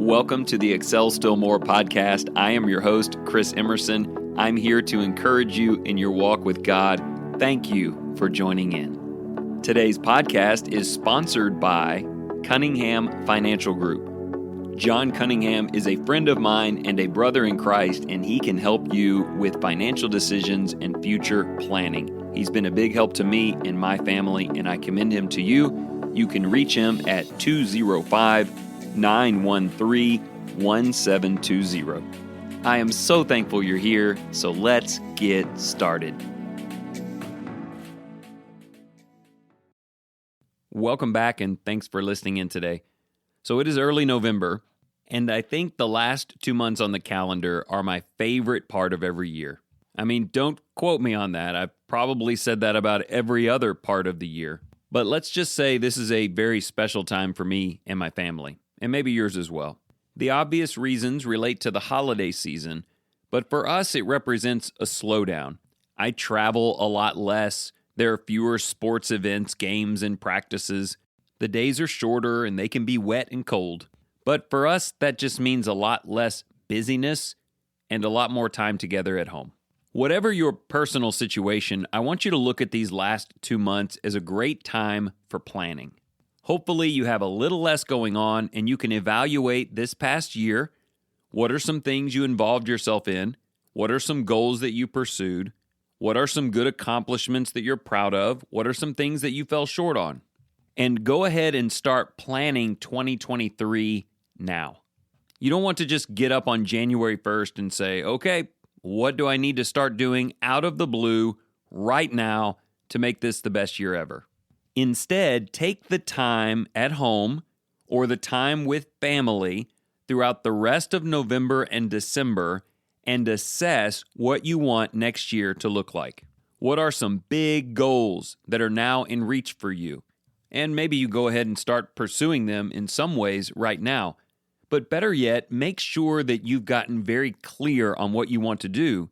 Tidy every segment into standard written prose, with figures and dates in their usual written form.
Welcome to the Excel Still More podcast. I am your host, Chris Emerson. I'm here to encourage you in your walk with God. Thank you for joining in. Today's podcast is sponsored by Cunningham Financial Group. John Cunningham is a friend of mine and a brother in Christ, and he can help you with financial decisions and future planning. He's been a big help to me and my family, and I commend him to you. You can reach him at 205-913-1720. I am so thankful you're here, so let's get started. Welcome back, and thanks for listening in today. So it is early November, and I think the last 2 months on the calendar are my favorite part of every year. I mean, don't quote me on that. I've probably said that about every other part of the year. But let's just say this is a very special time for me and my family, and maybe yours as well. The obvious reasons relate to the holiday season, but for us it represents a slowdown. I travel a lot less. There are fewer sports events, games, and practices. The days are shorter and they can be wet and cold. But for us, that just means a lot less busyness and a lot more time together at home. Whatever your personal situation, I want you to look at these last 2 months as a great time for planning. Hopefully you have a little less going on and you can evaluate this past year. What are some things you involved yourself in? What are some goals that you pursued? What are some good accomplishments that you're proud of? What are some things that you fell short on? And go ahead and start planning 2023 now. You don't want to just get up on January 1st and say, okay, what do I need to start doing out of the blue right now to make this the best year ever? Instead, take the time at home or the time with family throughout the rest of November and December and assess what you want next year to look like. What are some big goals that are now in reach for you? And maybe you go ahead and start pursuing them in some ways right now. But better yet, make sure that you've gotten very clear on what you want to do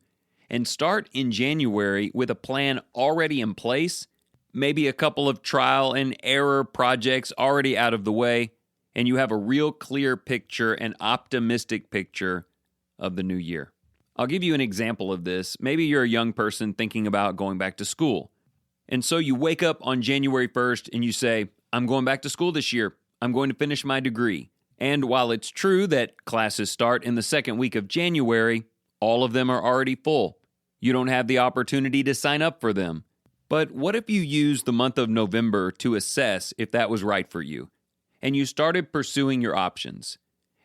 and start in January with a plan already in place, maybe a couple of trial and error projects already out of the way, and you have a real clear picture and optimistic picture of the new year. I'll give you an example of this. Maybe you're a young person thinking about going back to school. And so you wake up on January 1st and you say, I'm going back to school this year. I'm going to finish my degree. And while it's true that classes start in the second week of January, all of them are already full. You don't have the opportunity to sign up for them. But what if you used the month of November to assess if that was right for you? And you started pursuing your options.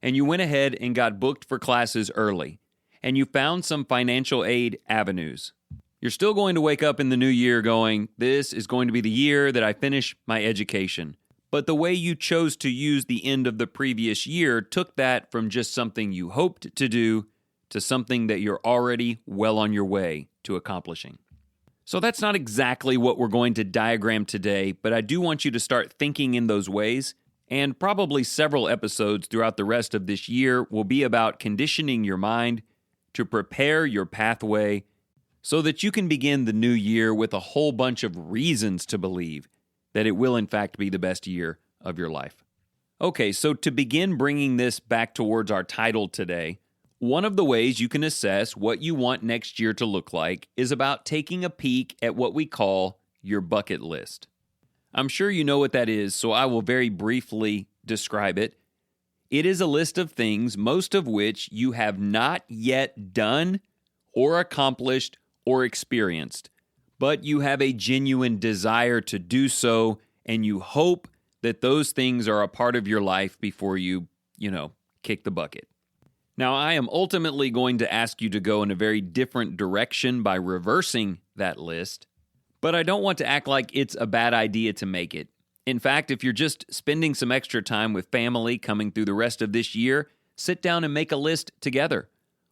And you went ahead and got booked for classes early. And you found some financial aid avenues. You're still going to wake up in the new year going, this is going to be the year that I finish my education. But the way you chose to use the end of the previous year took that from just something you hoped to do to something that you're already well on your way to accomplishing. So that's not exactly what we're going to diagram today, but I do want you to start thinking in those ways, and probably several episodes throughout the rest of this year will be about conditioning your mind to prepare your pathway so that you can begin the new year with a whole bunch of reasons to believe that it will in fact be the best year of your life. Okay, so to begin bringing this back towards our title today, one of the ways you can assess what you want next year to look like is about taking a peek at what we call your bucket list. I'm sure you know what that is, so I will very briefly describe it. It is a list of things, most of which you have not yet done or accomplished or experienced, but you have a genuine desire to do so, and you hope that those things are a part of your life before you kick the bucket. Now, I am ultimately going to ask you to go in a very different direction by reversing that list, but I don't want to act like it's a bad idea to make it. In fact, if you're just spending some extra time with family coming through the rest of this year, sit down and make a list together.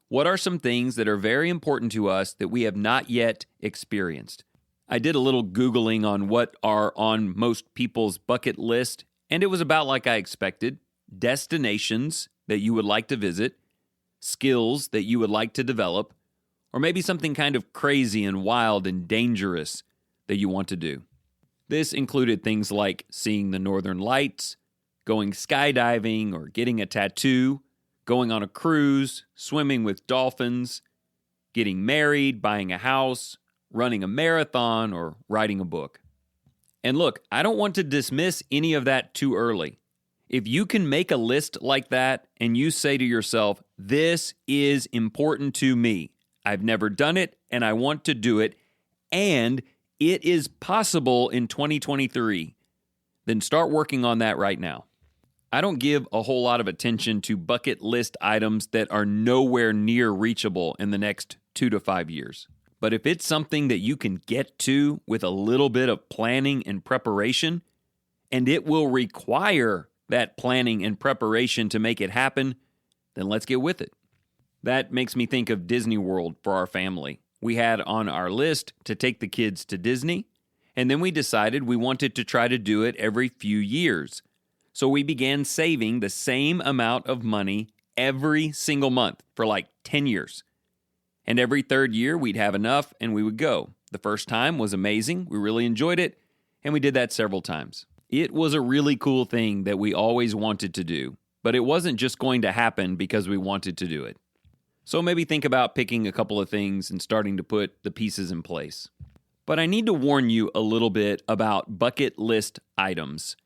What are some things that are very important to us that we have not yet experienced? I did a little Googling on what are on most people's bucket list, and it was about like I expected. Destinations that you would like to visit, skills that you would like to develop, or maybe something kind of crazy and wild and dangerous that you want to do. This included things like seeing the northern lights, going skydiving, or getting a tattoo, going on a cruise, swimming with dolphins, getting married, buying a house, running a marathon, or writing a book. And look, I don't want to dismiss any of that too early. If you can make a list like that and you say to yourself, this is important to me, I've never done it and I want to do it, and it is possible in 2023, then start working on that right now. I don't give a whole lot of attention to bucket list items that are nowhere near reachable in the next 2 to 5 years. But if it's something that you can get to with a little bit of planning and preparation, and it will require that planning and preparation to make it happen, then let's get with it. That makes me think of Disney World for our family. We had on our list to take the kids to Disney, and then we decided we wanted to try to do it every few years. So we began saving the same amount of money every single month for like 10 years. And every third year, we'd have enough and we would go. The first time was amazing. We really enjoyed it. And we did that several times. It was a really cool thing that we always wanted to do. But it wasn't just going to happen because we wanted to do it. So maybe think about picking a couple of things and starting to put the pieces in place. But I need to warn you a little bit about bucket list items.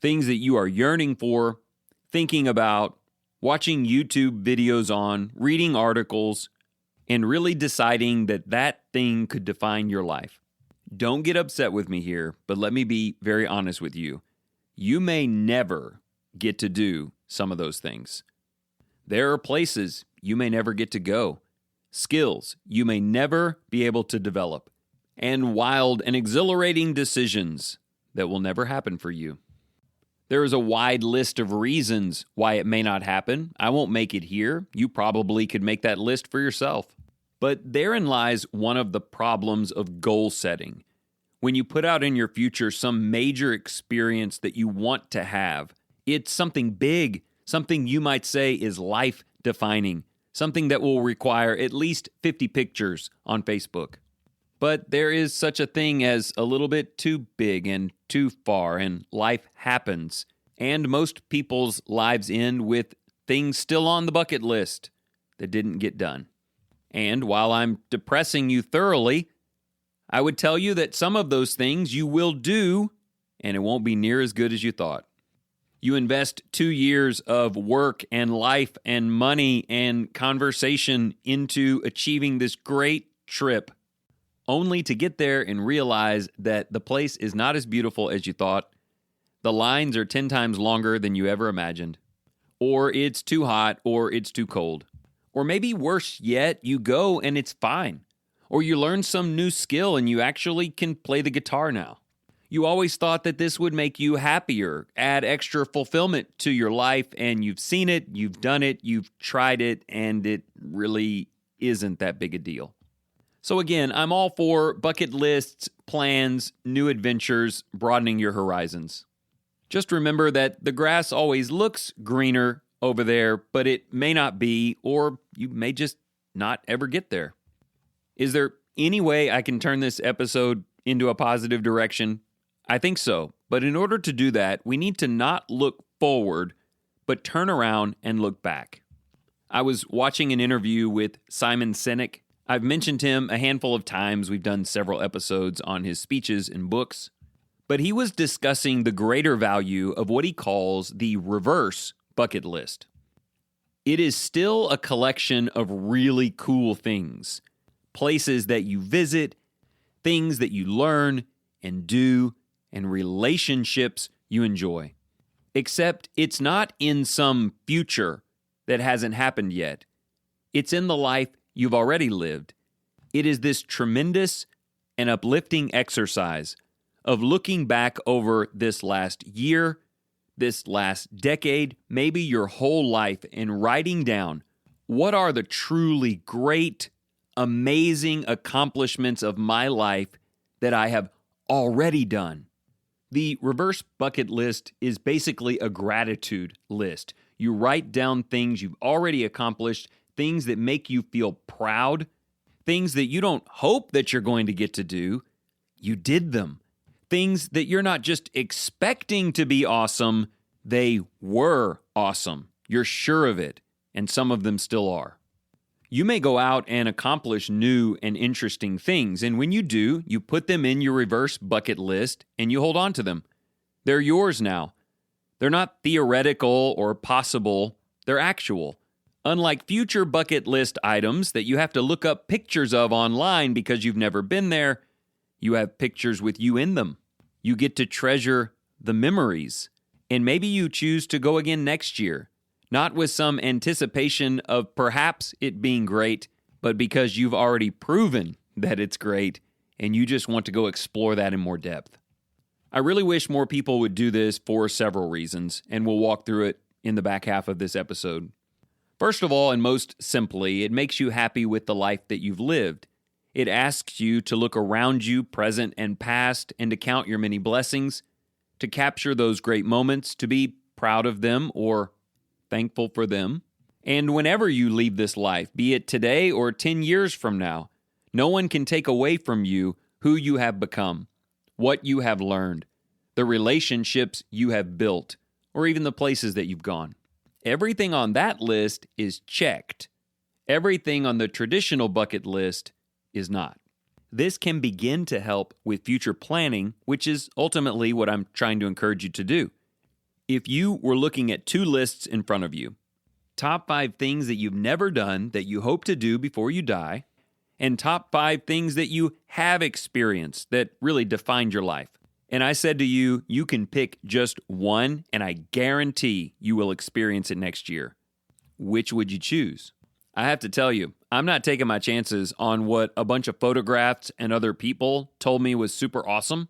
Things that you are yearning for, thinking about, watching YouTube videos on, reading articles, and really deciding that that thing could define your life. Don't get upset with me here, but let me be very honest with you. You may never get to do some of those things. There are places you may never get to go, skills you may never be able to develop, and wild and exhilarating decisions that will never happen for you. There is a wide list of reasons why it may not happen. I won't make it here. You probably could make that list for yourself. But therein lies one of the problems of goal setting. When you put out in your future some major experience that you want to have, it's something big, something you might say is life-defining, something that will require at least 50 pictures on Facebook. But there is such a thing as a little bit too big and too far, and life happens. And most people's lives end with things still on the bucket list that didn't get done. And while I'm depressing you thoroughly, I would tell you that some of those things you will do, and it won't be near as good as you thought. You invest 2 years of work and life and money and conversation into achieving this great trip, only to get there and realize that the place is not as beautiful as you thought, the lines are 10 times longer than you ever imagined, or it's too hot, or it's too cold. Or maybe worse yet, you go and it's fine. Or you learn some new skill and you actually can play the guitar now. You always thought that this would make you happier, add extra fulfillment to your life, and you've seen it, you've done it, you've tried it, and it really isn't that big a deal. So again, I'm all for bucket lists, plans, new adventures, broadening your horizons. Just remember that the grass always looks greener over there, but it may not be, or you may just not ever get there. Is there any way I can turn this episode into a positive direction? I think so, but in order to do that, we need to not look forward, but turn around and look back. I was watching an interview with Simon Sinek. I've mentioned him a handful of times. We've done several episodes on his speeches and books. But he was discussing the greater value of what he calls the reverse bucket list. It is still a collection of really cool things, places that you visit, things that you learn and do, and relationships you enjoy. Except it's not in some future that hasn't happened yet. It's in the life you've already lived. It is this tremendous and uplifting exercise of looking back over this last year, this last decade, maybe your whole life, and writing down what are the truly great, amazing accomplishments of my life that I have already done. The reverse bucket list is basically a gratitude list. You write down things you've already accomplished, things that make you feel proud, things that you don't hope that you're going to get to do. You did them. Things that you're not just expecting to be awesome, they were awesome. You're sure of it. and some of them still are. You may go out and accomplish new and interesting things, and when you do, you put them in your reverse bucket list and you hold on to them. They're yours now. They're not theoretical or possible, they're actual. Unlike future bucket list items that you have to look up pictures of online because you've never been there, you have pictures with you in them. You get to treasure the memories, and maybe you choose to go again next year. Not with some anticipation of perhaps it being great, but because you've already proven that it's great and you just want to go explore that in more depth. I really wish more people would do this for several reasons, and we'll walk through it in the back half of this episode. First of all, and most simply, it makes you happy with the life that you've lived. It asks you to look around you, present and past, and to count your many blessings, to capture those great moments, to be proud of them or thankful for them. And whenever you leave this life, be it today or 10 years from now, no one can take away from you who you have become, what you have learned, the relationships you have built, or even the places that you've gone. Everything on that list is checked. Everything on the traditional bucket list is not. This can begin to help with future planning, which is ultimately what I'm trying to encourage you to do. If you were looking at two lists in front of you, top 5 things that you've never done that you hope to do before you die, and top 5 things that you have experienced that really defined your life. And I said to you, you can pick just one, and I guarantee you will experience it next year. Which would you choose? I have to tell you, I'm not taking my chances on what a bunch of photographs and other people told me was super awesome.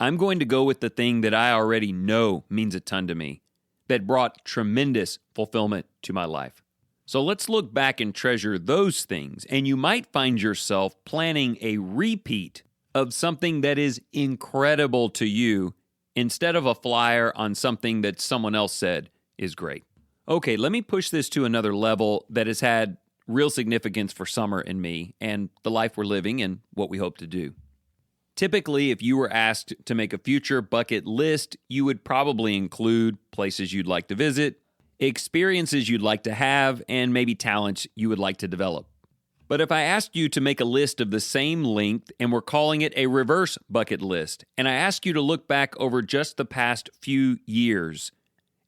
I'm going to go with the thing that I already know means a ton to me, that brought tremendous fulfillment to my life. So let's look back and treasure those things, and you might find yourself planning a repeat of something that is incredible to you instead of a flyer on something that someone else said is great. Okay, let me push this to another level that has had real significance for Summer and me and the life we're living and what we hope to do. Typically, if you were asked to make a future bucket list, you would probably include places you'd like to visit, experiences you'd like to have, and maybe talents you would like to develop. But if I asked you to make a list of the same length and we're calling it a reverse bucket list, and I ask you to look back over just the past few years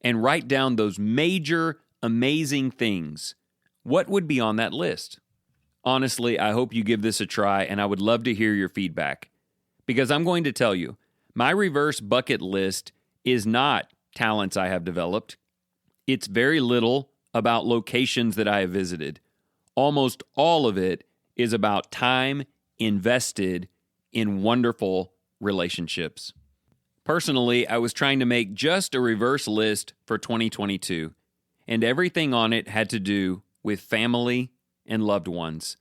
and write down those major, amazing things, what would be on that list? Honestly, I hope you give this a try, and I would love to hear your feedback. Because I'm going to tell you, my reverse bucket list is not talents I have developed. It's very little about locations that I have visited. Almost all of it is about time invested in wonderful relationships. Personally, I was trying to make just a reverse list for 2022, and everything on it had to do with family and loved ones.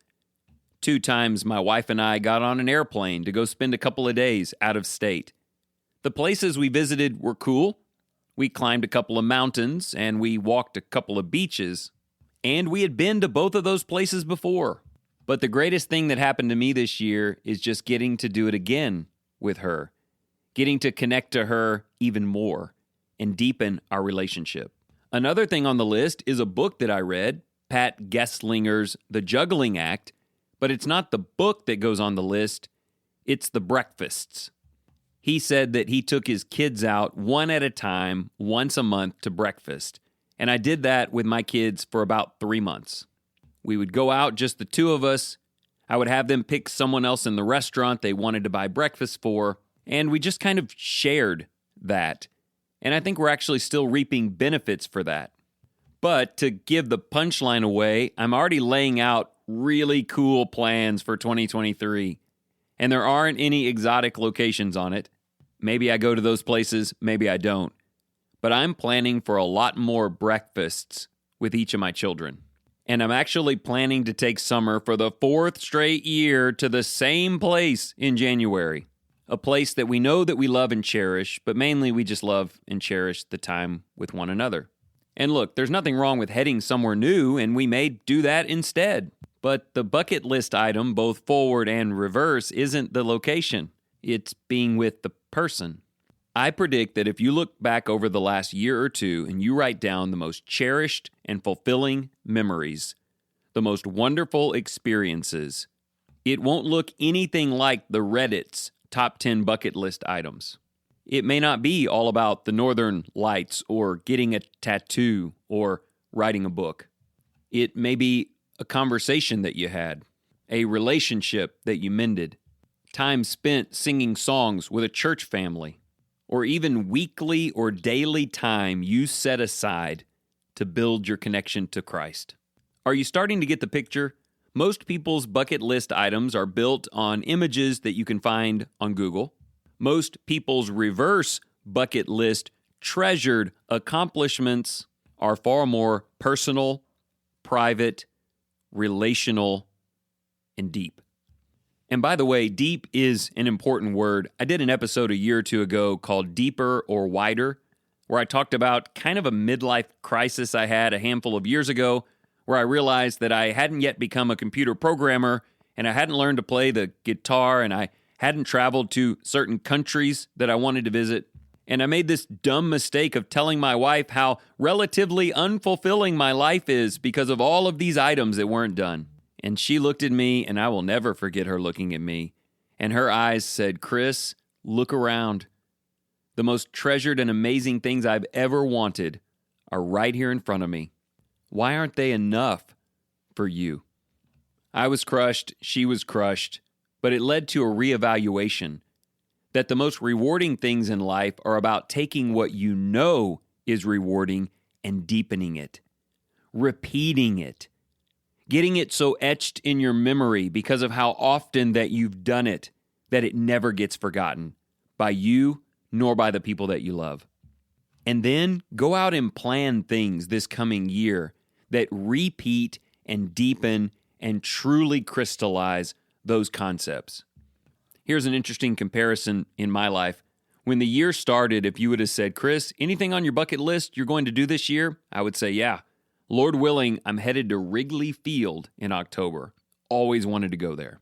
2 times my wife and I got on an airplane to go spend a couple of days out of state. The places we visited were cool. We climbed a couple of mountains and we walked a couple of beaches. And we had been to both of those places before. But the greatest thing that happened to me this year is just getting to do it again with her. Getting to connect to her even more and deepen our relationship. Another thing on the list is a book that I read, Pat Gesslinger's The Juggling Act. But it's not the book that goes on the list, it's the breakfasts. He said that he took his kids out one at a time, once a month to breakfast. And I did that with my kids for about 3 months. We would go out, just the 2 of us. I would have them pick someone else in the restaurant they wanted to buy breakfast for. And we just kind of shared that. And I think we're actually still reaping benefits for that. But to give the punchline away, I'm already laying out really cool plans for 2023. And there aren't any exotic locations on it. Maybe I go to those places, maybe I don't. But I'm planning for a lot more breakfasts with each of my children. And I'm actually planning to take Summer for the 4th straight year to the same place in January. A place that we know that we love and cherish, but mainly we just love and cherish the time with one another. And look, there's nothing wrong with heading somewhere new, and we may do that instead. But the bucket list item, both forward and reverse, isn't the location. It's being with the person. I predict that if you look back over the last year or two and you write down the most cherished and fulfilling memories, the most wonderful experiences, it won't look anything like the Reddit's top 10 bucket list items. It may not be all about the Northern Lights or getting a tattoo or writing a book. It may be a conversation that you had, a relationship that you mended, time spent singing songs with a church family, or even weekly or daily time you set aside to build your connection to Christ. Are you starting to get the picture? Most people's bucket list items are built on images that you can find on Google. Most people's reverse bucket list treasured accomplishments are far more personal, private, relational, and deep. And by the way, deep is an important word. I did an episode a year or two ago called Deeper or Wider, where I talked about kind of a midlife crisis I had a handful of years ago, where I realized that I hadn't yet become a computer programmer, and I hadn't learned to play the guitar, and I hadn't traveled to certain countries that I wanted to visit. And I made this dumb mistake of telling my wife how relatively unfulfilling my life is because of all of these items that weren't done. And she looked at me, and I will never forget her looking at me. And her eyes said, "Chris, look around. The most treasured and amazing things I've ever wanted are right here in front of me. Why aren't they enough for you?" I was crushed, she was crushed, but it led to a reevaluation that the most rewarding things in life are about taking what you know is rewarding and deepening it, repeating it, getting it so etched in your memory because of how often that you've done it that it never gets forgotten by you nor by the people that you love. And then go out and plan things this coming year that repeat and deepen and truly crystallize those concepts. Here's an interesting comparison in my life. When the year started, if you would have said, "Chris, anything on your bucket list you're going to do this year?" I would say, yeah. Lord willing, I'm headed to Wrigley Field in October. Always wanted to go there.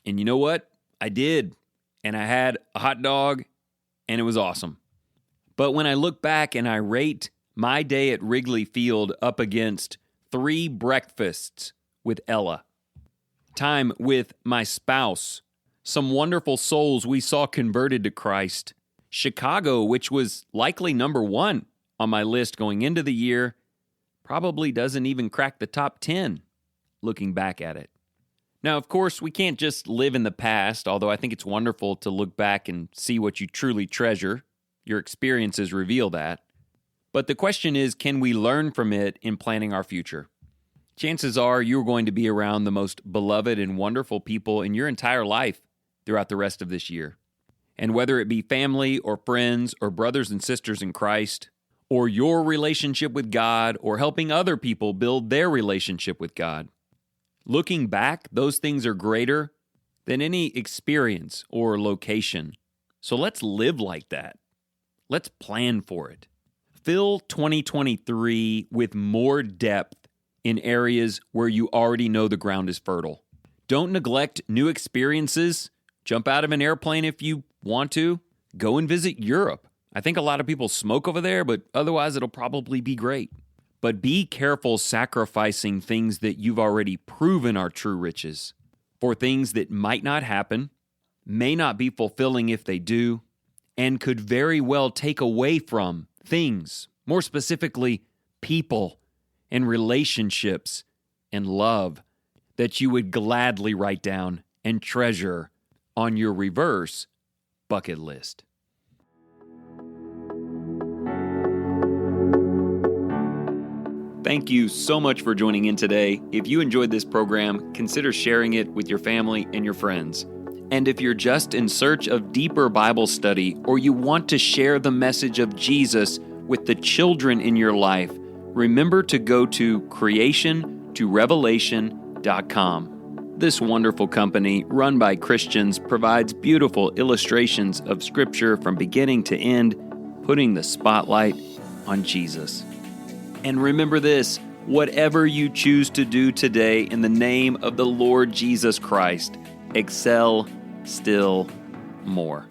And you know what? I did. And I had a hot dog, and it was awesome. But when I look back and I rate my day at Wrigley Field up against 3 breakfasts with Ella, time with my spouse, some wonderful souls we saw converted to Christ, Chicago, which was likely number 1 on my list going into the year, probably doesn't even crack the top 10 looking back at it. Now, of course, we can't just live in the past, although I think it's wonderful to look back and see what you truly treasure. Your experiences reveal that. But the question is, can we learn from it in planning our future? Chances are you're going to be around the most beloved and wonderful people in your entire life throughout the rest of this year. And whether it be family or friends or brothers and sisters in Christ, or your relationship with God, or helping other people build their relationship with God, looking back, those things are greater than any experience or location. So let's live like that. Let's plan for it. Fill 2023 with more depth in areas where you already know the ground is fertile. Don't neglect new experiences. Jump out of an airplane if you want to. Go and visit Europe. I think a lot of people smoke over there, but otherwise it'll probably be great. But be careful sacrificing things that you've already proven are true riches for things that might not happen, may not be fulfilling if they do, and could very well take away from things, more specifically, people and relationships and love that you would gladly write down and treasure on your reverse bucket list. Thank you so much for joining in today. If you enjoyed this program, consider sharing it with your family and your friends. And if you're just in search of deeper Bible study, or you want to share the message of Jesus with the children in your life, remember to go to creationtorevelation.com. This wonderful company, run by Christians, provides beautiful illustrations of Scripture from beginning to end, putting the spotlight on Jesus. And remember this, whatever you choose to do today in the name of the Lord Jesus Christ, excel still more.